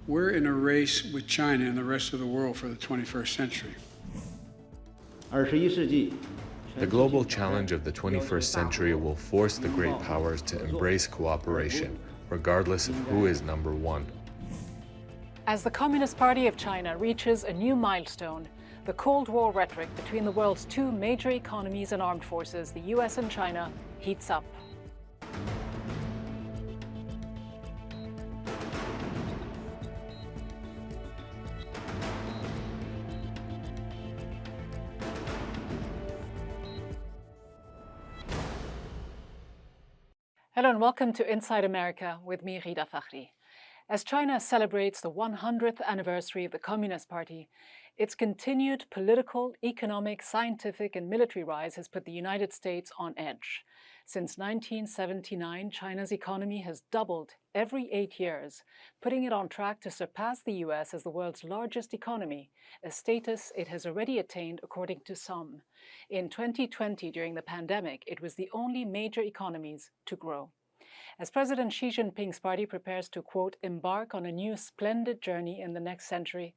We're in a race with China and the rest of the world for the 21st century. The global challenge of the 21st century will force the great powers to embrace cooperation, regardless of who is number one. As the Communist Party of China reaches a new milestone, the Cold War rhetoric between the world's two major economies and armed forces, the US and China, heats up. Hello and welcome to Inside America with me, Ghida Fakhry. As China celebrates the 100th anniversary of the Communist Party, its continued political, economic, scientific, and military rise has put the United States on edge. Since 1979, China's economy has doubled every 8 years, putting it on track to surpass the US as the world's largest economy, a status it has already attained according to some. In 2020, during the pandemic, it was the only major economies to grow. As President Xi Jinping's party prepares to, quote, embark on a new splendid journey in the next century,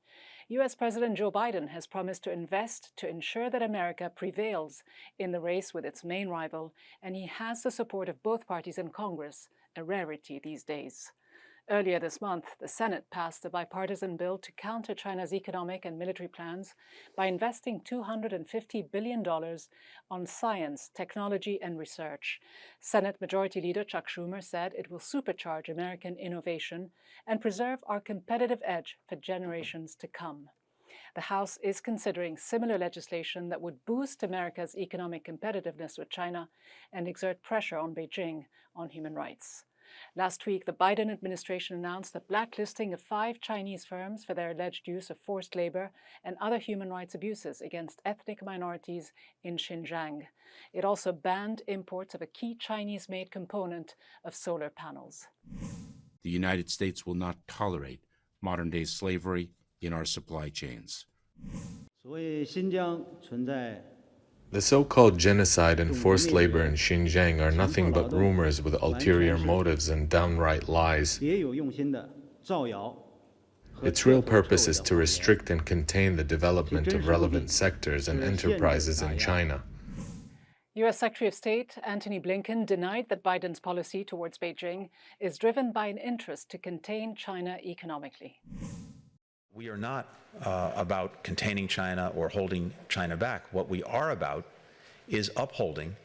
US President Joe Biden has promised to invest to ensure that America prevails in the race with its main rival, and he has the support of both parties in Congress, a rarity these days. Earlier this month, the Senate passed a bipartisan bill to counter China's economic and military plans by investing $250 billion on science, technology, and research. Senate Majority Leader Chuck Schumer said it will supercharge American innovation and preserve our competitive edge for generations to come. The House is considering similar legislation that would boost America's economic competitiveness with China and exert pressure on Beijing on human rights. Last week, the Biden administration announced the blacklisting of 5 Chinese firms for their alleged use of forced labor and other human rights abuses against ethnic minorities in Xinjiang. It also banned imports of a key Chinese-made component of solar panels. The United States will not tolerate modern-day slavery in our supply chains. The so-called genocide and forced labor in Xinjiang are nothing but rumors with ulterior motives and downright lies. Its real purpose is to restrict and contain the development of relevant sectors and enterprises in China. U.S. Secretary of State Antony Blinken denied that Biden's policy towards Beijing is driven by an interest to contain China economically. We are not about containing China or holding China back. What we are about is upholding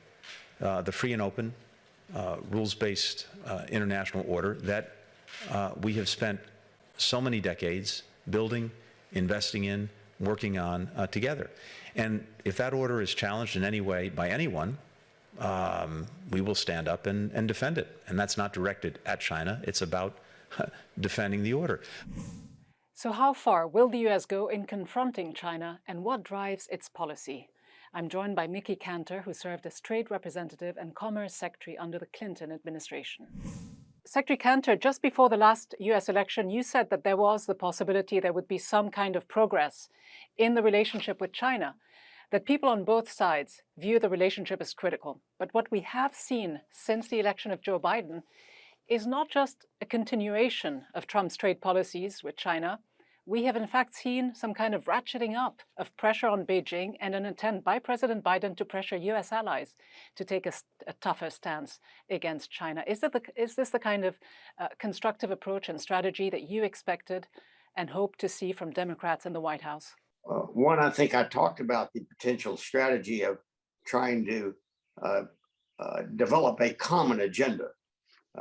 the free and open, rules-based international order that we have spent so many decades building, investing in, working on together. And if that order is challenged in any way by anyone, we will stand up and defend it. And that's not directed at China. It's about defending the order. So how far will the U.S. go in confronting China, and what drives its policy? I'm joined by Mickey Cantor, who served as Trade Representative and Commerce Secretary under the Clinton administration. Secretary Cantor, just before the last U.S. election, you said that there was the possibility there would be some kind of progress in the relationship with China, that people on both sides view the relationship as critical. But what we have seen since the election of Joe Biden is not just a continuation of Trump's trade policies with China. We have in fact seen some kind of ratcheting up of pressure on Beijing and an attempt by President Biden to pressure US allies to take a tougher stance against China. Is this the kind of constructive approach and strategy that you expected and hoped to see from Democrats in the White House? One, I think I talked about the potential strategy of trying to develop a common agenda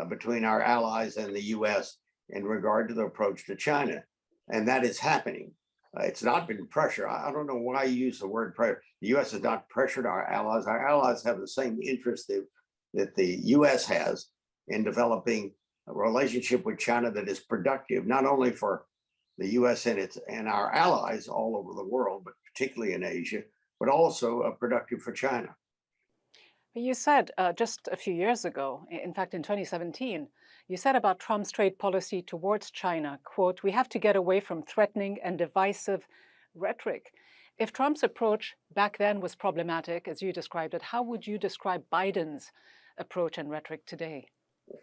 between our allies and the U.S. in regard to the approach to China. And that is happening. It's not been pressure. I don't know why you use the word pressure. The U.S. has not pressured our allies. Our allies have the same interest that the U.S. has in developing a relationship with China that is productive, not only for the U.S. and our allies all over the world, but particularly in Asia, but also productive for China. You said just a few years ago, in fact in 2017, you said about Trump's trade policy towards China, quote, "We have to get away from threatening and divisive rhetoric." If Trump's approach back then was problematic, as you described it, how would you describe Biden's approach and rhetoric today?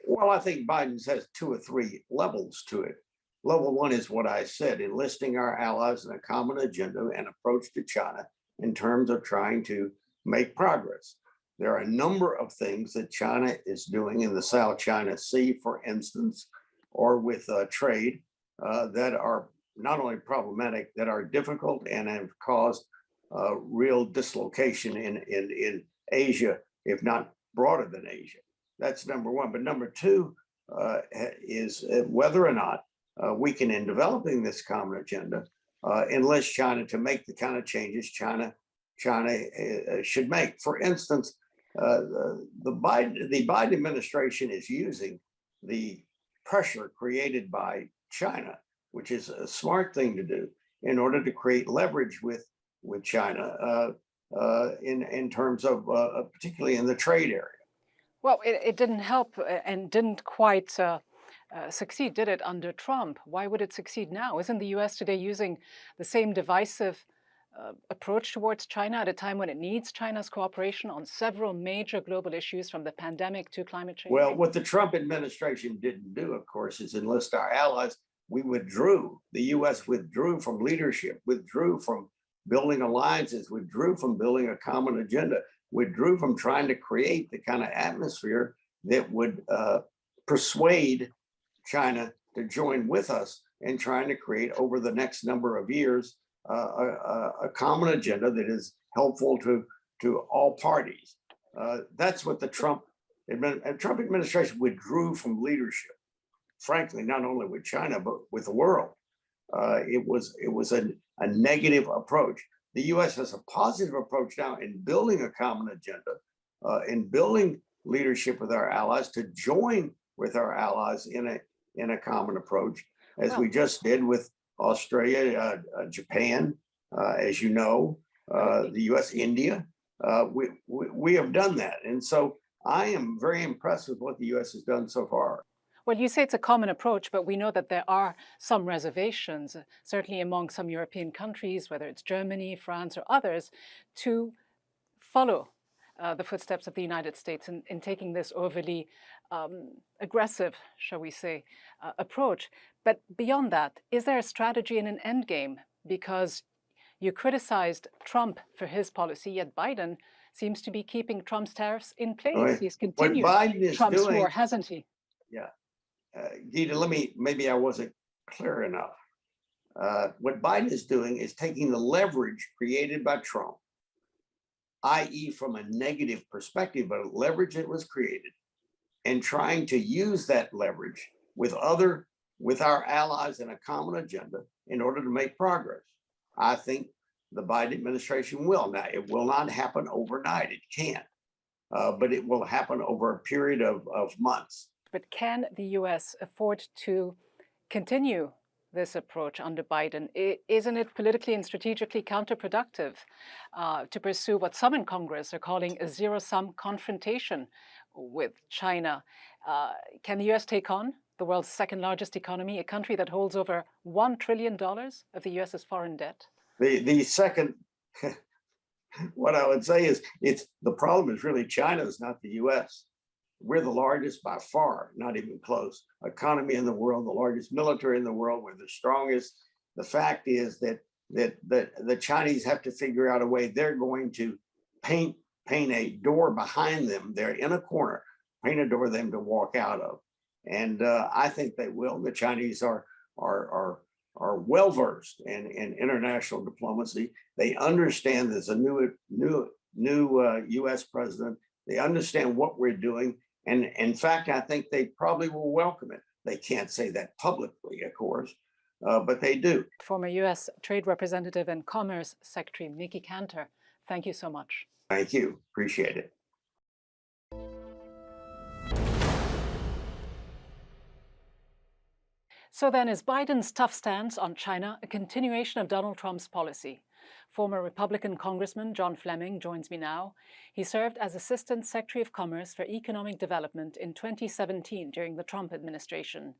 Well, I think Biden has 2 or 3 levels to it. Level one is what I said, enlisting our allies in a common agenda and approach to China in terms of trying to make progress. There are a number of things that China is doing in the South China Sea, for instance, or with trade that are not only problematic, that are difficult and have caused real dislocation in Asia, if not broader than Asia. That's number one. But number two is whether or not we can, in developing this common agenda, enlist China to make the kind of changes China should make. For instance, the Biden administration is using the pressure created by China, which is a smart thing to do, in order to create leverage with China in terms of particularly in the trade area. Well, it didn't help and didn't quite succeed, did it, under Trump? Why would it succeed now? Isn't the US today using the same divisive approach towards China at a time when it needs China's cooperation on several major global issues, from the pandemic to climate change? Well, what the Trump administration didn't do, of course, is enlist our allies. We withdrew. The US withdrew from leadership, withdrew from building alliances, withdrew from building a common agenda, withdrew from trying to create the kind of atmosphere that would persuade China to join with us in trying to create over the next number of years a common agenda that is helpful to all parties. That's what the Trump administration withdrew from leadership. Frankly, not only with China, but with the world. It was a negative approach. The US has a positive approach now in building a common agenda, in building leadership with our allies, to join with our allies in a common approach, as we just did with Australia, Japan, as you know, the US, India. We have done that. And so I am very impressed with what the US has done so far. Well, you say it's a common approach, but we know that there are some reservations, certainly among some European countries, whether it's Germany, France, or others, to follow the footsteps of the United States in taking this overly aggressive, shall we say, approach. But beyond that, is there a strategy and an end game? Because you criticized Trump for his policy, yet Biden seems to be keeping Trump's tariffs in place. He's continued Trump's war, hasn't he? Yeah. Ghida, maybe I wasn't clear enough. What Biden is doing is taking the leverage created by Trump, i.e. from a negative perspective, but a leverage that was created, and trying to use that leverage with our allies in a common agenda in order to make progress. I think the Biden administration will. Now, it will not happen overnight. It can't, but it will happen over a period of months. But can the US afford to continue this approach under Biden? Isn't it politically and strategically counterproductive to pursue what some in Congress are calling a zero-sum confrontation with China? Can the US take on the world's second largest economy, a country that holds over $1 trillion of the US's foreign debt? The second, what I would say is, the problem is really China's, not the US. We're the largest by far, not even close, economy in the world, the largest military in the world. We're the strongest. The fact is that the Chinese have to figure out a way. They're going to paint a door behind them. They're in a corner, paint a door for them to walk out of. And I think they will. The Chinese are well versed in international diplomacy. They understand there's a new U.S. president. They understand what we're doing. And in fact, I think they probably will welcome it. They can't say that publicly, of course, but they do. Former U.S. Trade Representative and Commerce Secretary Mickey Cantor, thank you so much. Thank you. Appreciate it. So then, is Biden's tough stance on China a continuation of Donald Trump's policy? Former Republican Congressman John Fleming joins me now. He served as Assistant Secretary of Commerce for Economic Development in 2017 during the Trump administration.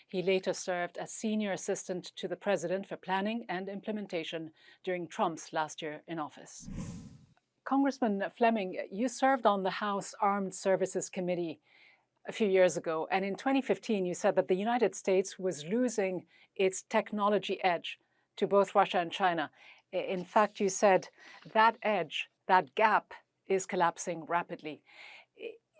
He later served as Senior Assistant to the President for Planning and Implementation during Trump's last year in office. Congressman Fleming, you served on the House Armed Services Committee a few years ago. And in 2015, you said that the United States was losing its technology edge to both Russia and China. In fact, you said that edge, that gap, is collapsing rapidly.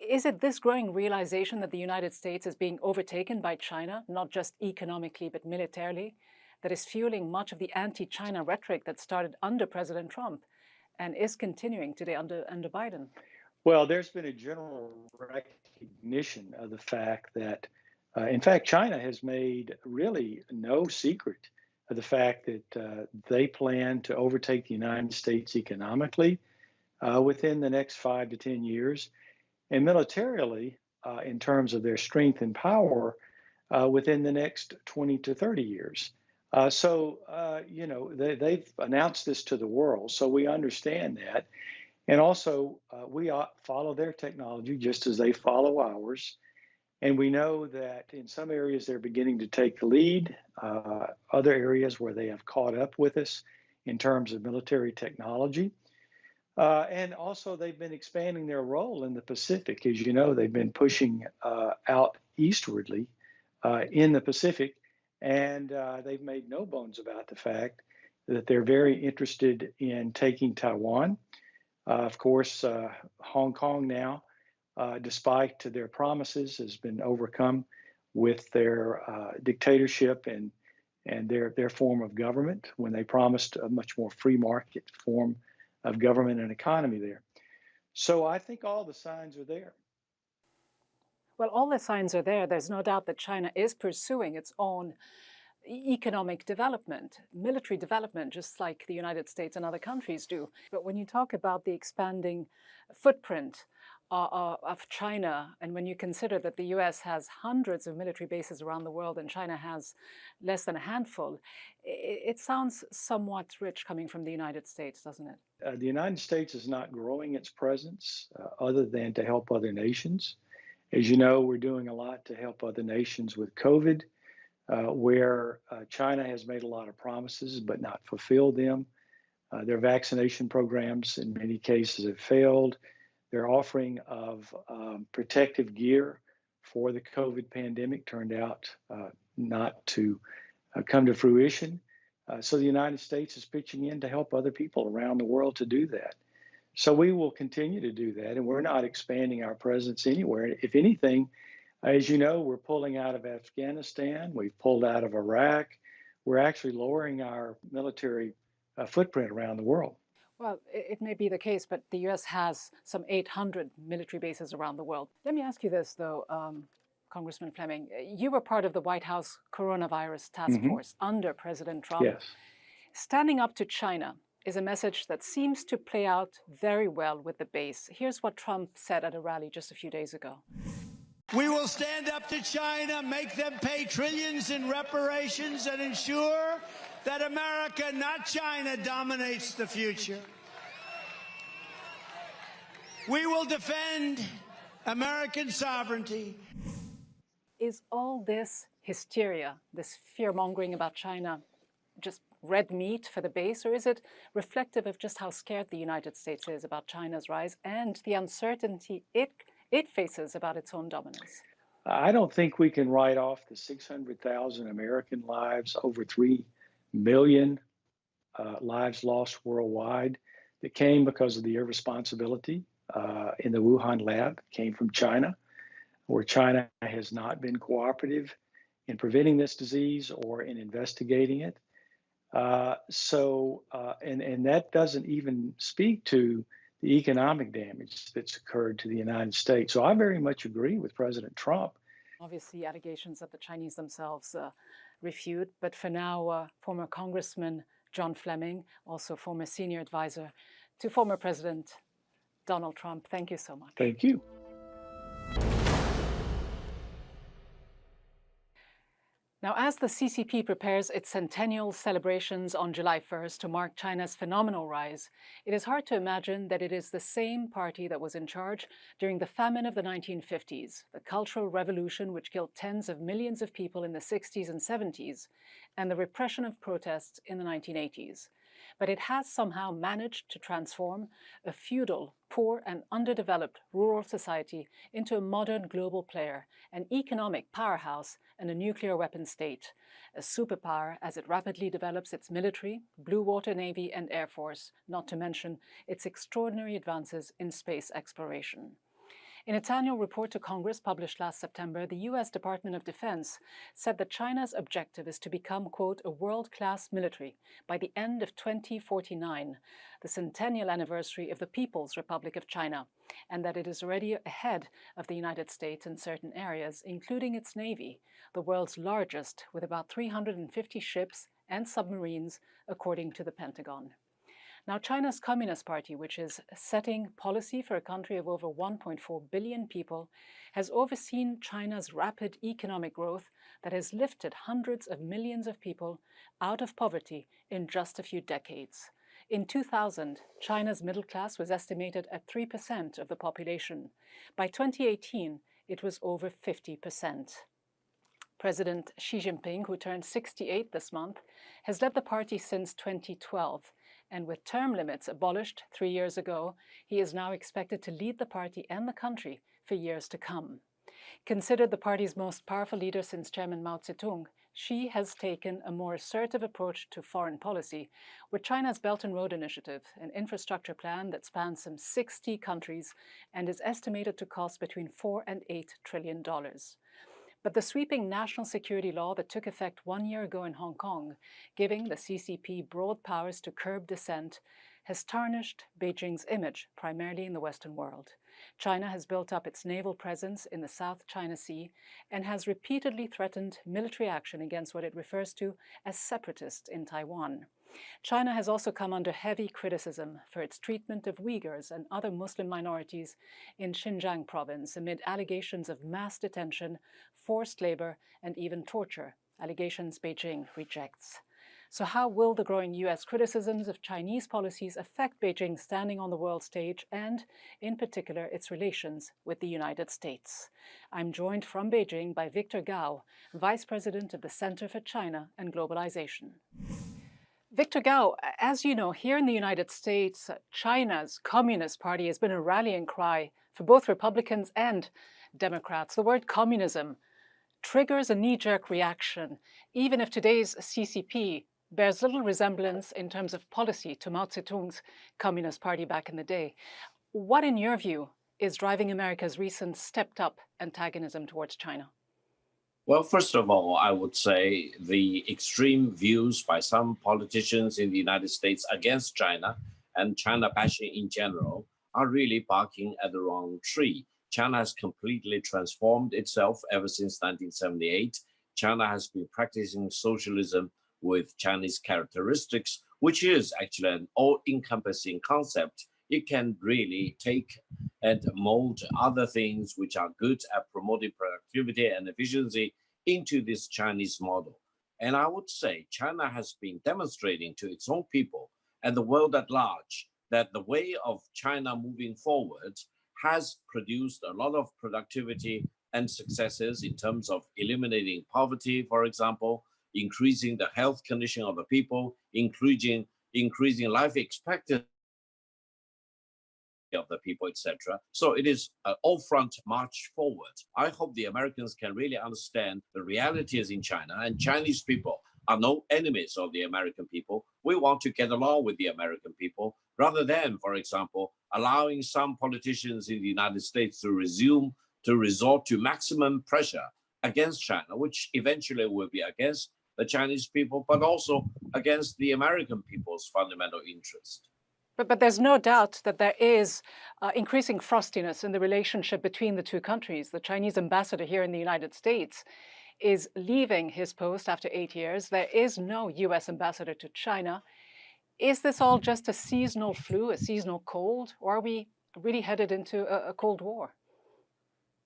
Is it this growing realization that the United States is being overtaken by China, not just economically, but militarily, that is fueling much of the anti-China rhetoric that started under President Trump and is continuing today under Biden? Well, there's been a general recognition of the fact that, in fact, China has made really no secret of the fact that they plan to overtake the United States economically within the next 5 to 10 years, and militarily, in terms of their strength and power, within the next 20 to 30 years. They've announced this to the world, so we understand that. And also, we follow their technology just as they follow ours. And we know that in some areas they're beginning to take the lead, other areas where they have caught up with us in terms of military technology. And also, they've been expanding their role in the Pacific. As you know, they've been pushing out eastwardly in the Pacific. And they've made no bones about the fact that they're very interested in taking Taiwan. Of course, Hong Kong now, despite their promises, has been overcome with their dictatorship and their form of government when they promised a much more free market form of government and economy there. So I think all the signs are there. Well, all the signs are there. There's no doubt that China is pursuing its own economic development, military development, just like the United States and other countries do. But when you talk about the expanding footprint of China, and when you consider that the US has hundreds of military bases around the world and China has less than a handful, it sounds somewhat rich coming from the United States, doesn't it? The United States is not growing its presence other than to help other nations. As you know, we're doing a lot to help other nations with COVID, where China has made a lot of promises but not fulfilled them. Their vaccination programs, in many cases, have failed. Their offering of protective gear for the COVID pandemic turned out not to come to fruition. So the United States is pitching in to help other people around the world to do that. So we will continue to do that, and we're not expanding our presence anywhere. If anything, as you know, we're pulling out of Afghanistan. We've pulled out of Iraq. We're actually lowering our military footprint around the world. Well, it may be the case, but the US has some 800 military bases around the world. Let me ask you this, though, Congressman Fleming. You were part of the White House coronavirus task force under President Trump. Yes. Standing up to China is a message that seems to play out very well with the base. Here's what Trump said at a rally just a few days ago. We will stand up to China, make them pay trillions in reparations, and ensure that America, not China, dominates the future. We will defend American sovereignty. Is all this hysteria, this fear-mongering about China, just red meat for the base, or is it reflective of just how scared the United States is about China's rise and the uncertainty it faces about its own dominance? I don't think we can write off the 600,000 American lives, over 3 million lives lost worldwide that came because of the irresponsibility in the Wuhan lab, came from China, where China has not been cooperative in preventing this disease or in investigating it. And that doesn't even speak to the economic damage that's occurred to the United States. So I very much agree with President Trump. Obviously, allegations that the Chinese themselves refute, but for now, former Congressman John Fleming, also former senior advisor to former President Donald Trump, thank you so much. Thank you. Now, as the CCP prepares its centennial celebrations on July 1st to mark China's phenomenal rise, it is hard to imagine that it is the same party that was in charge during the famine of the 1950s, the Cultural Revolution which killed tens of millions of people in the 60s and 70s, and the repression of protests in the 1980s. but it has somehow managed to transform a feudal, poor and underdeveloped rural society into a modern global player, an economic powerhouse and a nuclear weapon state, a superpower as it rapidly develops its military, blue water navy and air force, not to mention its extraordinary advances in space exploration. In its annual report to Congress published last September, the U.S. Department of Defense said that China's objective is to become, quote, a world-class military by the end of 2049, the centennial anniversary of the People's Republic of China, and that it is already ahead of the United States in certain areas, including its Navy, the world's largest, with about 350 ships and submarines, according to the Pentagon. Now, China's Communist Party, which is setting policy for a country of over 1.4 billion people, has overseen China's rapid economic growth that has lifted hundreds of millions of people out of poverty in just a few decades. In 2000, China's middle class was estimated at 3% of the population. By 2018, it was over 50%. President Xi Jinping, who turned 68 this month, has led the party since 2012. And with term limits abolished 3 years ago, he is now expected to lead the party and the country for years to come. Considered the party's most powerful leader since Chairman Mao Zedong, Xi has taken a more assertive approach to foreign policy, with China's Belt and Road Initiative, an infrastructure plan that spans some 60 countries and is estimated to cost between $4 and $8 trillion. But the sweeping national security law that took effect 1 year ago in Hong Kong, giving the CCP broad powers to curb dissent, has tarnished Beijing's image, primarily in the Western world. China has built up its naval presence in the South China Sea and has repeatedly threatened military action against what it refers to as separatists in Taiwan. China has also come under heavy criticism for its treatment of Uyghurs and other Muslim minorities in Xinjiang province amid allegations of mass detention, forced labor, and even torture, allegations Beijing rejects. So how will the growing U.S. criticisms of Chinese policies affect Beijing's standing on the world stage and, in particular, its relations with the United States? I'm joined from Beijing by Victor Gao, Vice President of the Center for China and Globalization. Victor Gao, as you know, here in the United States, China's Communist Party has been a rallying cry for both Republicans and Democrats. The word communism triggers a knee-jerk reaction, even if today's CCP bears little resemblance in terms of policy to Mao Zedong's Communist Party back in the day. What, in your view, is driving America's recent stepped-up antagonism towards China? Well, first of all, I would say the extreme views by some politicians in the United States against China and China bashing in general are really barking at the wrong tree. China has completely transformed itself ever since 1978. China has been practicing socialism with Chinese characteristics, which is actually an all-encompassing concept. It can really take and mold other things which are good at promoting productivity and efficiency into this Chinese model. And I would say China has been demonstrating to its own people and the world at large that the way of China moving forward has produced a lot of productivity and successes in terms of eliminating poverty, for example, increasing the health condition of the people, increasing life expectancy of the people, etc. So it is an all-front march forward. I hope the Americans can really understand the realities in China, and Chinese people are no enemies of the American people. We want to get along with the American people, rather than, for example, allowing some politicians in the United States to resort to maximum pressure against China, which eventually will be against the Chinese people, but also against the American people's fundamental interest. But there's no doubt that there is increasing frostiness in the relationship between the two countries. The Chinese ambassador here in the United States is leaving his post after 8 years. There is no U.S. ambassador to China. Is this all just a seasonal flu, a seasonal cold, or are we really headed into a Cold War?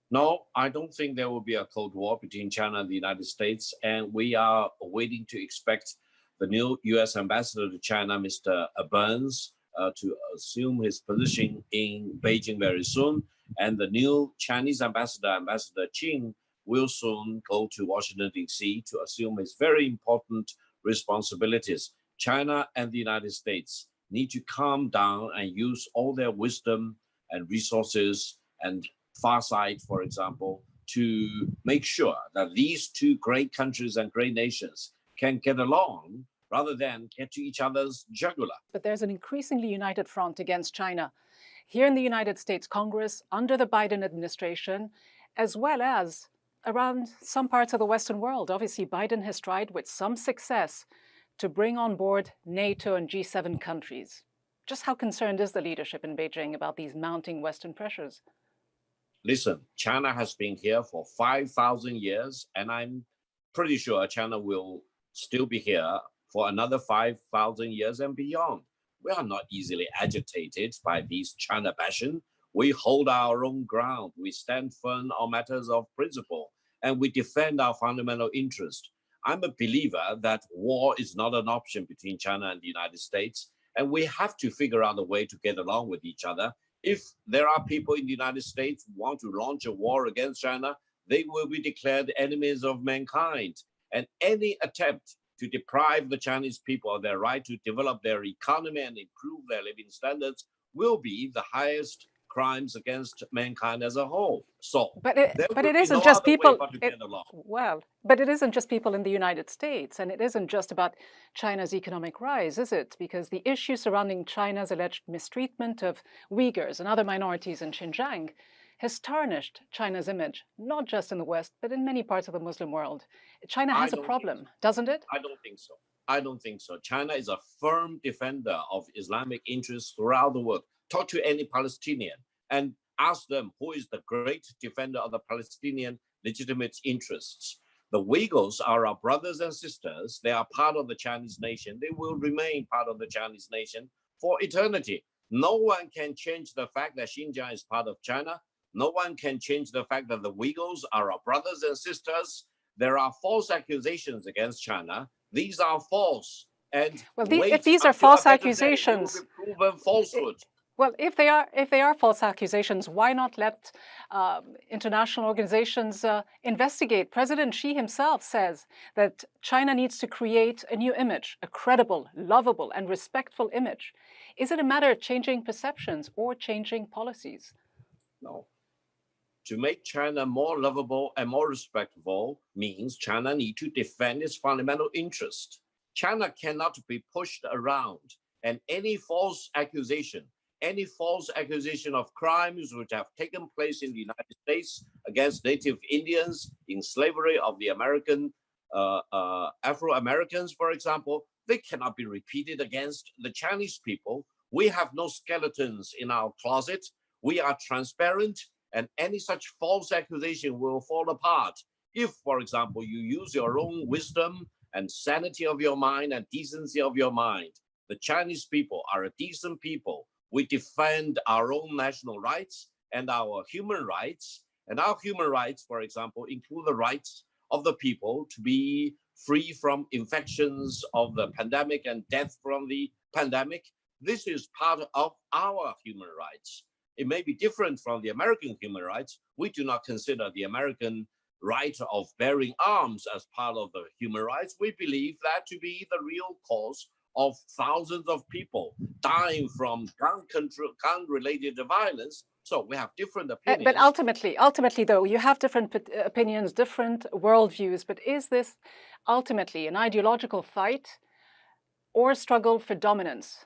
No, I don't think there will be a Cold War between China and the United States, and we are waiting to expect the new U.S. ambassador to China, Mr. Burns, to assume his position in Beijing very soon. And the new Chinese ambassador, Ambassador Qin, will soon go to Washington, D.C. to assume his very important responsibilities. China and the United States need to calm down and use all their wisdom and resources and foresight, for example, to make sure that these two great countries and great nations can get along rather than get to each other's jugular. But there's an increasingly united front against China here in the United States Congress, under the Biden administration, as well as around some parts of the Western world. Obviously, Biden has tried with some success to bring on board NATO and G7 countries. Just how concerned is the leadership in Beijing about these mounting Western pressures? Listen, China has been here for 5,000 years, and I'm pretty sure China will still be here for another 5,000 years and beyond. We are not easily agitated by these China passion. We hold our own ground. We stand firm on matters of principle, and we defend our fundamental interest. I'm a believer that war is not an option between China and the United States, and we have to figure out a way to get along with each other. If there are people in the United States who want to launch a war against China, they will be declared enemies of mankind. And any attempt to deprive the Chinese people of their right to develop their economy and improve their living standards will be the highest crimes against mankind as a whole. So, but it isn't no just other way people. but to get along. Well, but it isn't just people in the United States, and it isn't just about China's economic rise, is it? Because the issue surrounding China's alleged mistreatment of Uyghurs and other minorities in Xinjiang has tarnished China's image, not just in the West, but in many parts of the Muslim world. China has a problem, doesn't it? I don't think so. I don't think so. China is a firm defender of Islamic interests throughout the world. Talk to any Palestinian and ask them who is the great defender of the Palestinian legitimate interests. The Uyghurs are our brothers and sisters. They are part of the Chinese nation. They will remain part of the Chinese nation for eternity. No one can change the fact that Xinjiang is part of China. No one can change the fact that the Uyghurs are our brothers and sisters. There are false accusations against China. These are false. And well, if these are false accusations, day, it will be proven falsehood. Well, if they are false accusations, why not let international organizations investigate? President Xi himself says that China needs to create a new image, a credible, lovable, and respectful image. Is it a matter of changing perceptions or changing policies? No. To make China more lovable and more respectful means China needs to defend its fundamental interest. China cannot be pushed around, and any false accusation of crimes which have taken place in the United States against Native Indians, in slavery of the American Afro-Americans, for example, they cannot be repeated against the Chinese people. We have no skeletons in our closet. We are transparent, and any such false accusation will fall apart. If, for example, you use your own wisdom and sanity of your mind and decency of your mind, the Chinese people are a decent people. We defend our own national rights and our human rights. And our human rights, for example, include the rights of the people to be free from infections of the pandemic and death from the pandemic. This is part of our human rights. It may be different from the American human rights. We do not consider the American right of bearing arms as part of the human rights. We believe that to be the real cause of thousands of people dying from gun-related violence. So we have different opinions. But ultimately, though, you have different opinions, different worldviews. But is this ultimately an ideological fight or a struggle for dominance?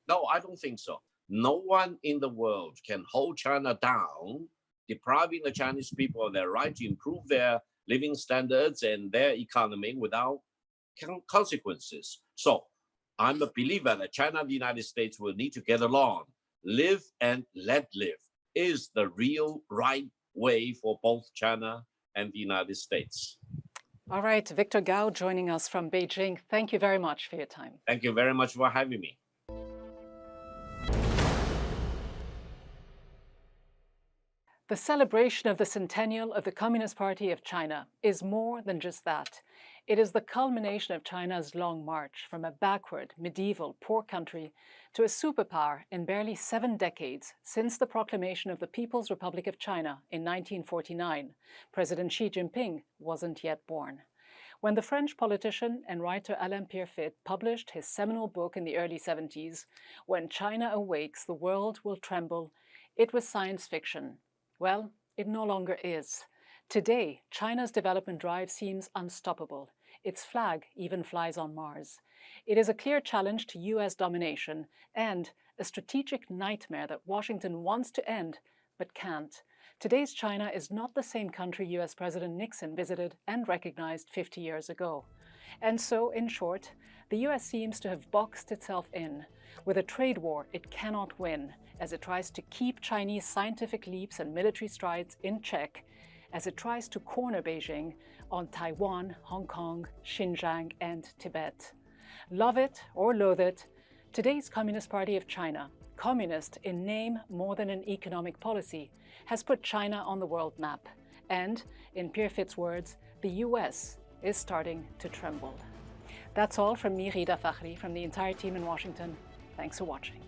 No, I don't think so. No one in the world can hold China down, depriving the Chinese people of their right to improve their living standards and their economy without consequences. So I'm a believer that China and the United States will need to get along. Live and let live is the real right way for both China and the United States. All right, Victor Gao joining us from Beijing. Thank you very much for your time. Thank you very much for having me. The celebration of the centennial of the Communist Party of China is more than just that. It is the culmination of China's long march from a backward, medieval, poor country to a superpower in barely 7 decades since the proclamation of the People's Republic of China in 1949. President Xi Jinping wasn't yet born. When the French politician and writer Alain Pierrefitte published his seminal book in the early 70s, When China Awakes, the World Will Tremble, it was science fiction. Well, it no longer is. Today, China's development drive seems unstoppable. Its flag even flies on Mars. It is a clear challenge to US domination and a strategic nightmare that Washington wants to end but can't. Today's China is not the same country US President Nixon visited and recognized 50 years ago. And so, in short, the US seems to have boxed itself in with a trade war it cannot win as it tries to keep Chinese scientific leaps and military strides in check, as it tries to corner Beijing on Taiwan, Hong Kong, Xinjiang, and Tibet. Love it or loathe it, today's Communist Party of China, communist in name more than an economic policy, has put China on the world map. And, in Pierrefitte's words, the US is starting to tremble. That's all from me, Ghida Fakhry, from the entire team in Washington. Thanks for watching.